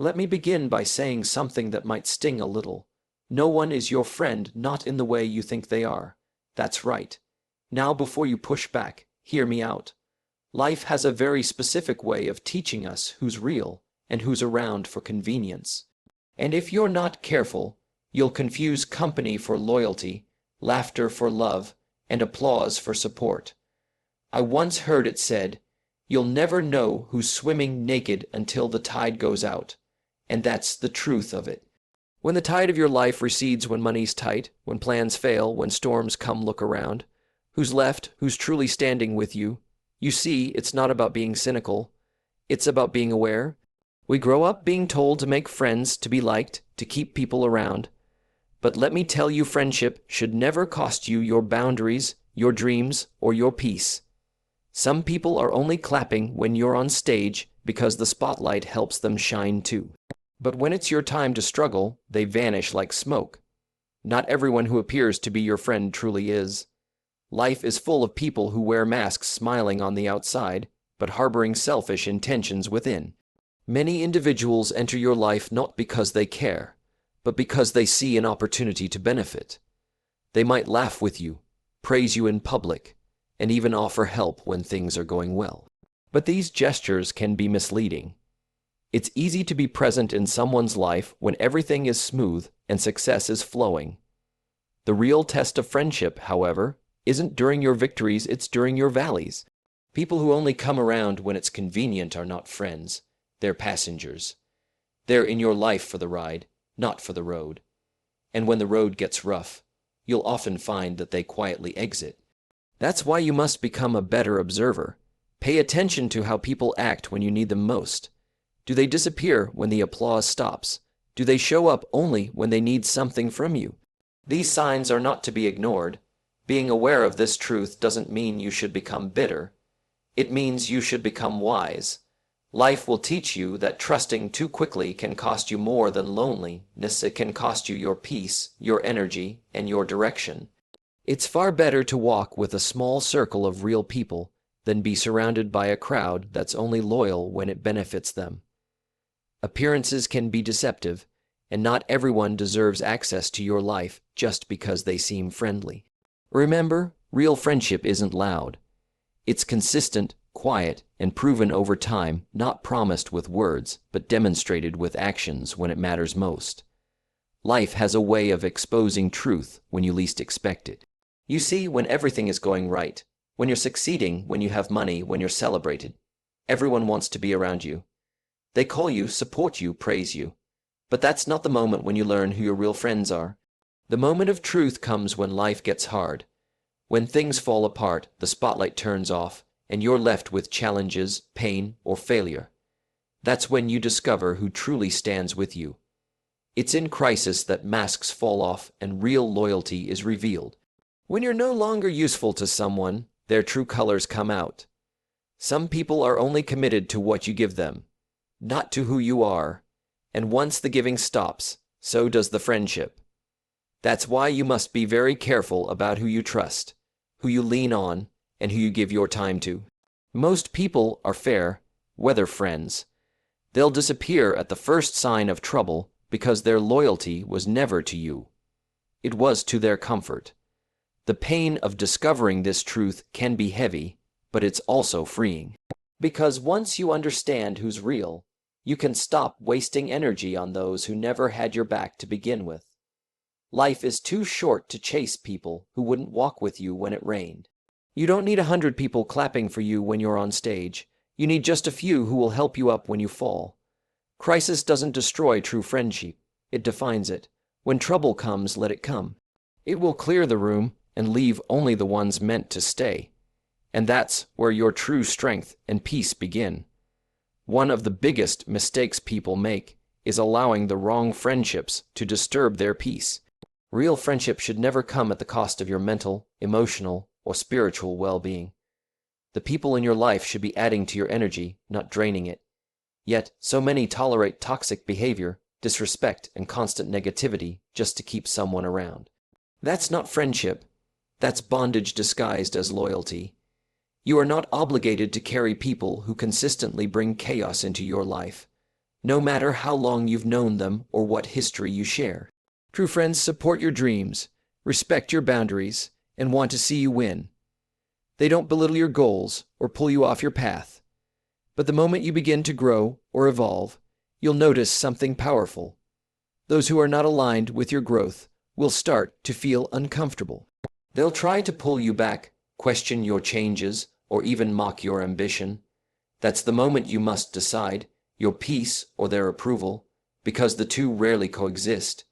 Let me begin by saying something that might sting a little. No one is your friend, not in the way you think they are. That's right. Now, before you push back, hear me out. Life has a very specific way of teaching us who's real and who's around for convenience. And if you're not careful, you'll confuse company for loyalty, laughter for love, and applause for support. I once heard it said, "You'll never know who's swimming naked until the tide goes out." And that's the truth of it. When the tide of your life recedes, when money's tight, when plans fail, when storms come, look around. Who's left? Who's truly standing with you? You see, it's not about being cynical. It's about being aware. We grow up being told to make friends, to be liked, to keep people around. But let me tell you, friendship should never cost you your boundaries, your dreams, or your peace. Some people are only clapping when you're on stage because the spotlight helps them shine too. But when it's your time to struggle, they vanish like smoke. Not everyone who appears to be your friend truly is. Life is full of people who wear masks, smiling on the outside, but harboring selfish intentions within. Many individuals enter your life not because they care, but because they see an opportunity to benefit. They might laugh with you, praise you in public, and even offer help when things are going well. But these gestures can be misleading. It's easy to be present in someone's life when everything is smooth and success is flowing. The real test of friendship, however, isn't during your victories, it's during your valleys. People who only come around when it's convenient are not friends, they're passengers. They're in your life for the ride, not for the road. And when the road gets rough, you'll often find that they quietly exit. That's why you must become a better observer. Pay attention to how people act when you need them most. Do they disappear when the applause stops? Do they show up only when they need something from you? These signs are not to be ignored. Being aware of this truth doesn't mean you should become bitter. It means you should become wise. Life will teach you that trusting too quickly can cost you more than loneliness. It can cost you your peace, your energy, and your direction. It's far better to walk with a small circle of real people than be surrounded by a crowd that's only loyal when it benefits them. Appearances can be deceptive, and not everyone deserves access to your life just because they seem friendly. Remember, real friendship isn't loud. It's consistent, quiet, and proven over time, not promised with words, but demonstrated with actions when it matters most. Life has a way of exposing truth when you least expect it. You see, when everything is going right, when you're succeeding, when you have money, when you're celebrated, everyone wants to be around you. They call you, support you, praise you. But that's not the moment when you learn who your real friends are. The moment of truth comes when life gets hard. When things fall apart, the spotlight turns off, and you're left with challenges, pain, or failure. That's when you discover who truly stands with you. It's in crisis that masks fall off and real loyalty is revealed. When you're no longer useful to someone, their true colors come out. Some people are only committed to what you give them, not to who you are. And once the giving stops, so does the friendship. That's why you must be very careful about who you trust, who you lean on, and who you give your time to. Most people are fair weather friends. They'll disappear at the first sign of trouble because their loyalty was never to you. It was to their comfort. The pain of discovering this truth can be heavy, but it's also freeing. Because once you understand who's real, you can stop wasting energy on those who never had your back to begin with. Life is too short to chase people who wouldn't walk with you when it rained. You don't need 100 people clapping for you when you're on stage. You need just a few who will help you up when you fall. Crisis doesn't destroy true friendship. It defines it. When trouble comes, let it come. It will clear the room and leave only the ones meant to stay. And that's where your true strength and peace begin. One of the biggest mistakes people make is allowing the wrong friendships to disturb their peace. Real friendship should never come at the cost of your mental, emotional, or spiritual well-being. The people in your life should be adding to your energy, not draining it. Yet, so many tolerate toxic behavior, disrespect, and constant negativity just to keep someone around. That's not friendship. That's bondage disguised as loyalty. You are not obligated to carry people who consistently bring chaos into your life. no matter how long you've known them or what history you share. True friends support your dreams, respect your boundaries, and want to see you win. They don't belittle your goals or pull you off your path. But the moment you begin to grow or evolve, you'll notice something powerful. Those who are not aligned with your growth will start to feel uncomfortable. They'll try to pull you back, question your changes, or even mock your ambition. That's the moment you must decide, your peace or their approval, because the two rarely coexist.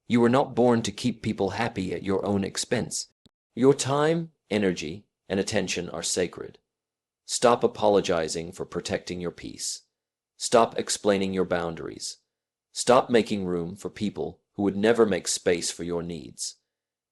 You were not born to keep people happy at your own expense. Your time, energy, and attention are sacred. Stop apologizing for protecting your peace. Stop explaining your boundaries. Stop making room for people who would never make space for your needs.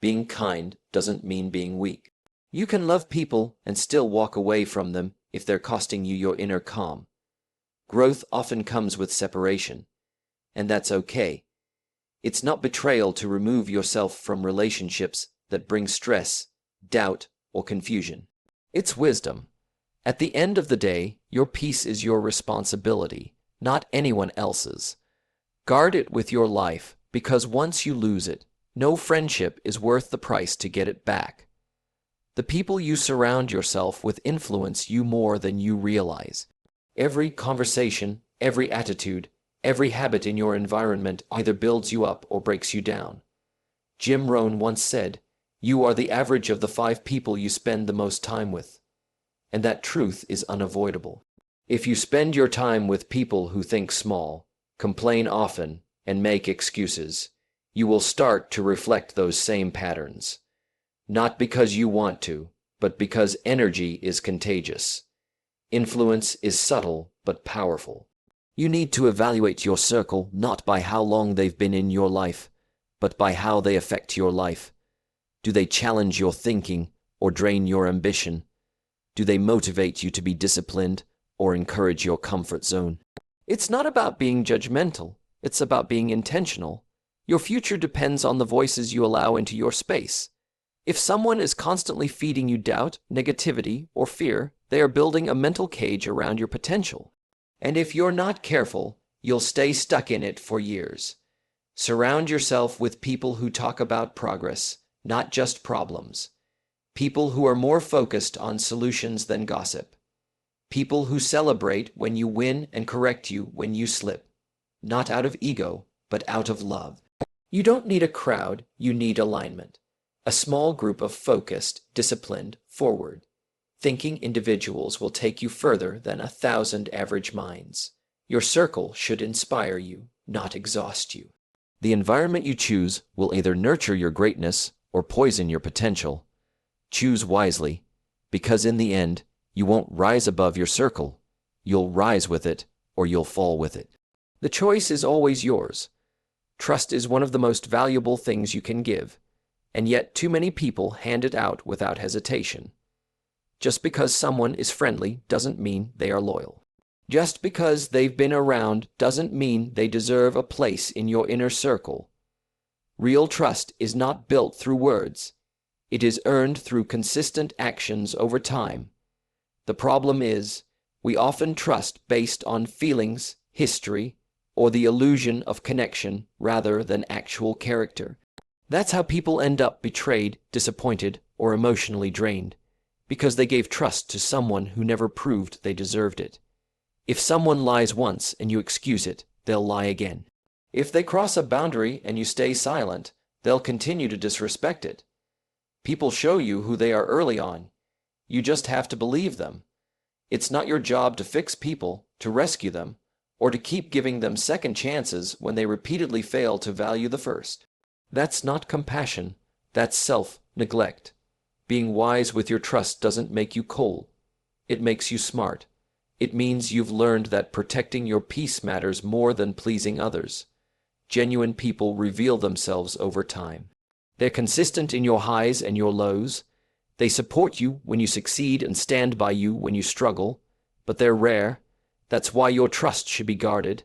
Being kind doesn't mean being weak. You can love people and still walk away from them if they're costing you your inner calm. Growth often comes with separation, and that's okay. It's not betrayal to remove yourself from relationships that bring stress, doubt, or confusion. It's wisdom. At the end of the day, your peace is your responsibility, not anyone else's. Guard it with your life, because once you lose it, no friendship is worth the price to get it back. The people you surround yourself with influence you more than you realize. Every conversation, every attitude, every habit in your environment either builds you up or breaks you down. Jim Rohn once said, "You are the average of the 5 people you spend the most time with." And that truth is unavoidable. If you spend your time with people who think small, complain often, and make excuses, you will start to reflect those same patterns. Not because you want to, but because energy is contagious. Influence is subtle but powerful. You need to evaluate your circle not by how long they've been in your life, but by how they affect your life. Do they challenge your thinking or drain your ambition? Do they motivate you to be disciplined or encourage your comfort zone? It's not about being judgmental, it's about being intentional. Your future depends on the voices you allow into your space. If someone is constantly feeding you doubt, negativity, or fear, they are building a mental cage around your potential. And if you're not careful, you'll stay stuck in it for years. Surround yourself with people who talk about progress, not just problems. People who are more focused on solutions than gossip. People who celebrate when you win and correct you when you slip. Not out of ego, but out of love. You don't need a crowd, you need alignment. A small group of focused, disciplined, forward-thinking individuals will take you further than 1,000 average minds. Your circle should inspire you, not exhaust you. The environment you choose will either nurture your greatness or poison your potential. Choose wisely, because in the end, you won't rise above your circle. You'll rise with it, or you'll fall with it. The choice is always yours. Trust is one of the most valuable things you can give, and yet too many people hand it out without hesitation. Just because someone is friendly doesn't mean they are loyal. Just because they've been around doesn't mean they deserve a place in your inner circle. Real trust is not built through words. It is earned through consistent actions over time. The problem is, we often trust based on feelings, history, or the illusion of connection rather than actual character. That's how people end up betrayed, disappointed, or emotionally drained, because they gave trust to someone who never proved they deserved it. If someone lies once and you excuse it, they'll lie again. If they cross a boundary and you stay silent, they'll continue to disrespect it. People show you who they are early on. You just have to believe them. It's not your job to fix people, to rescue them, or to keep giving them second chances when they repeatedly fail to value the first. That's not compassion, that's self-neglect. Being wise with your trust doesn't make you cold. It makes you smart. It means you've learned that protecting your peace matters more than pleasing others. Genuine people reveal themselves over time. They're consistent in your highs and your lows. They support you when you succeed and stand by you when you struggle, but they're rare. That's why your trust should be guarded.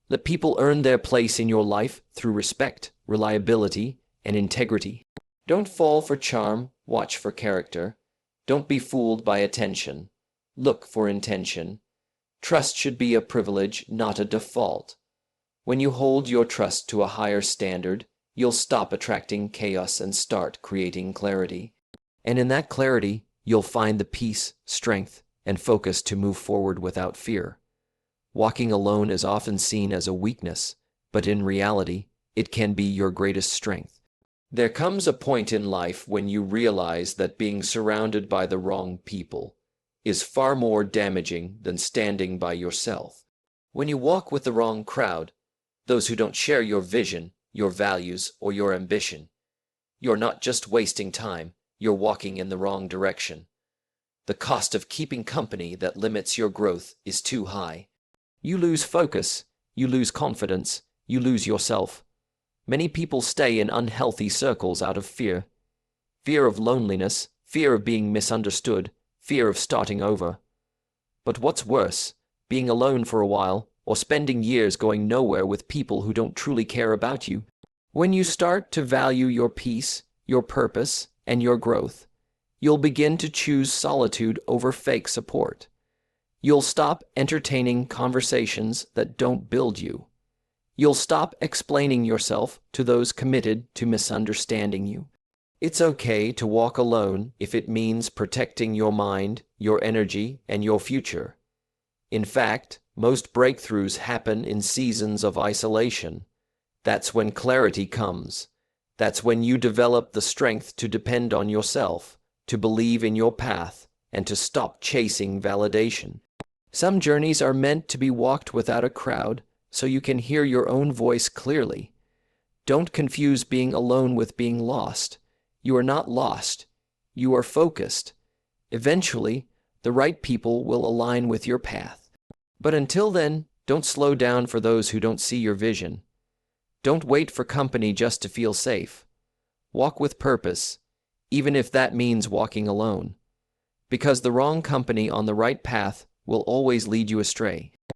Let people earn their place in your life through respect, reliability, and integrity. Don't fall for charm, watch for character. Don't be fooled by attention. Look for intention. Trust should be a privilege, not a default. When you hold your trust to a higher standard, you'll stop attracting chaos and start creating clarity. And in that clarity, you'll find the peace, strength, and focus to move forward without fear. Walking alone is often seen as a weakness, but in reality, it can be your greatest strength. There comes a point in life when you realize that being surrounded by the wrong people is far more damaging than standing by yourself. When you walk with the wrong crowd, those who don't share your vision, your values, or your ambition, you're not just wasting time, you're walking in the wrong direction. The cost of keeping company that limits your growth is too high. You lose focus, you lose confidence, you lose yourself. Many people stay in unhealthy circles out of fear. Fear of loneliness, fear of being misunderstood, fear of starting over. But what's worse, being alone for a while, or spending years going nowhere with people who don't truly care about you? When you start to value your peace, your purpose, and your growth, you'll begin to choose solitude over fake support. You'll stop entertaining conversations that don't build you. You'll stop explaining yourself to those committed to misunderstanding you. It's okay to walk alone if it means protecting your mind, your energy, and your future. In fact, most breakthroughs happen in seasons of isolation. That's when clarity comes. That's when you develop the strength to depend on yourself, to believe in your path, and to stop chasing validation. Some journeys are meant to be walked without a crowd, so you can hear your own voice clearly. Don't confuse being alone with being lost. You are not lost. You are focused. Eventually, the right people will align with your path. But until then, don't slow down for those who don't see your vision. Don't wait for company just to feel safe. Walk with purpose, even if that means walking alone. Because the wrong company on the right path will always lead you astray.